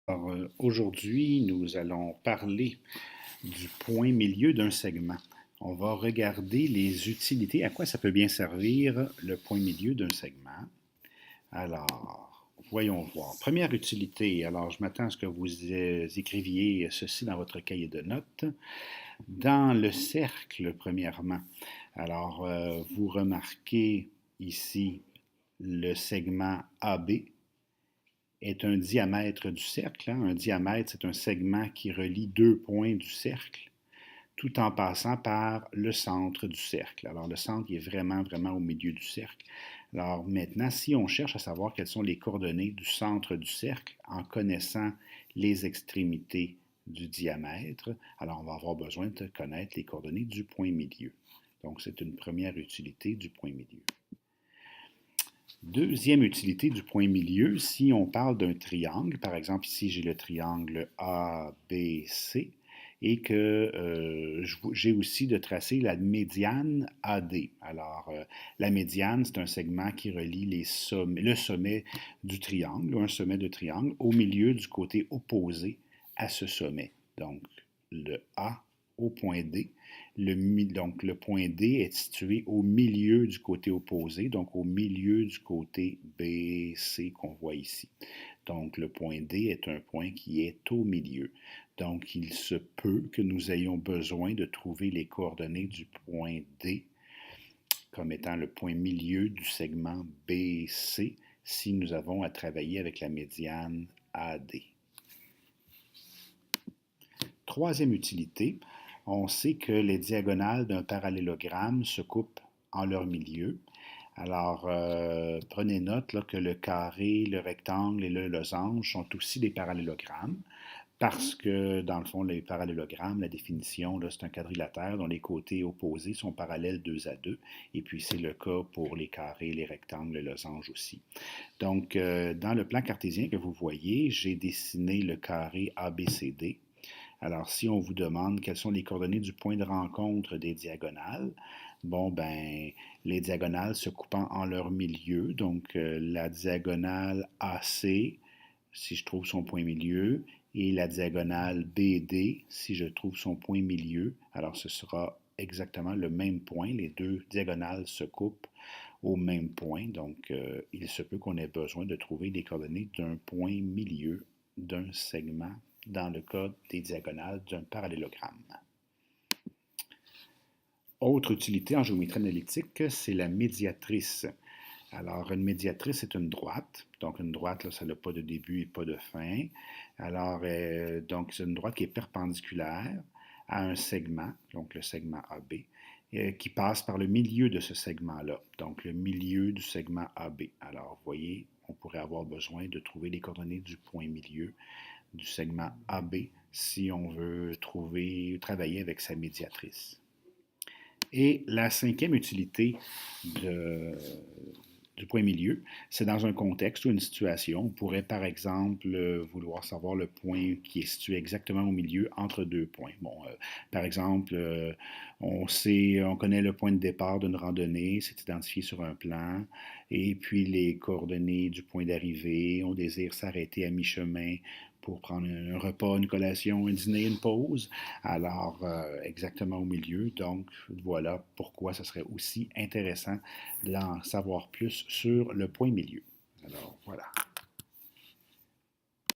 Alors, aujourd'hui, nous allons parler du point milieu d'un segment. On va regarder les utilités, à quoi ça peut bien servir le point milieu d'un segment. Alors, voyons voir. Première utilité, alors je m'attends à ce que vous écriviez ceci dans votre cahier de notes. Dans le cercle, premièrement, alors vous remarquez ici le segment AB est un diamètre du cercle. Un diamètre, c'est un segment qui relie deux points du cercle, tout en passant par le centre du cercle. Alors, le centre est vraiment, vraiment au milieu du cercle. Alors, maintenant, si on cherche à savoir quelles sont les coordonnées du centre du cercle en connaissant les extrémités du diamètre, alors on va avoir besoin de connaître les coordonnées du point milieu. Donc, c'est une première utilité du point milieu. Deuxième utilité du point milieu, si on parle d'un triangle, par exemple ici j'ai le triangle ABC et que j'ai aussi de tracer la médiane AD. Alors la médiane, c'est un segment qui relie le sommet du triangle, un sommet de triangle, au milieu du côté opposé à ce sommet. Donc le A au point D. Donc, le point D est situé au milieu du côté opposé, donc au milieu du côté BC qu'on voit ici. Donc, le point D est un point qui est au milieu. Donc, il se peut que nous ayons besoin de trouver les coordonnées du point D comme étant le point milieu du segment BC si nous avons à travailler avec la médiane AD. Troisième utilité, on sait que les diagonales d'un parallélogramme se coupent en leur milieu. Alors, prenez note là, que le carré, le rectangle et le losange sont aussi des parallélogrammes parce que, dans le fond, les parallélogrammes, la définition, c'est un quadrilatère dont les côtés opposés sont parallèles 2 à 2, et puis c'est le cas pour les carrés, les rectangles, le losange aussi. Donc, dans le plan cartésien que vous voyez, j'ai dessiné le carré ABCD. Alors, si on vous demande quelles sont les coordonnées du point de rencontre des diagonales, bon, ben, les diagonales se coupant en leur milieu, donc la diagonale AC, si je trouve son point milieu, et la diagonale BD, si je trouve son point milieu, alors ce sera exactement le même point. Les deux diagonales se coupent au même point, donc il se peut qu'on ait besoin de trouver les coordonnées d'un point milieu d'un segment dans le cas des diagonales d'un parallélogramme. Autre utilité en géométrie analytique, c'est la médiatrice. Alors, une médiatrice, c'est une droite. Donc, une droite, là, ça n'a pas de début et pas de fin. Alors, donc, c'est une droite qui est perpendiculaire à un segment, donc le segment AB, qui passe par le milieu de ce segment-là. Donc, le milieu du segment AB. Alors, vous voyez, on pourrait avoir besoin de trouver les coordonnées du point milieu du segment AB si on veut travailler avec sa médiatrice. Et la cinquième utilité du point milieu, c'est dans un contexte ou une situation. On pourrait, par exemple, vouloir savoir le point qui est situé exactement au milieu entre deux points. Bon, par exemple, on connaît le point de départ d'une randonnée, c'est identifié sur un plan, et puis les coordonnées du point d'arrivée. On désire s'arrêter à mi-chemin pour prendre un repas, une collation, un dîner, une pause. Alors, exactement au milieu. Donc, voilà pourquoi ce serait aussi intéressant d'en savoir plus sur le point milieu. Alors, voilà.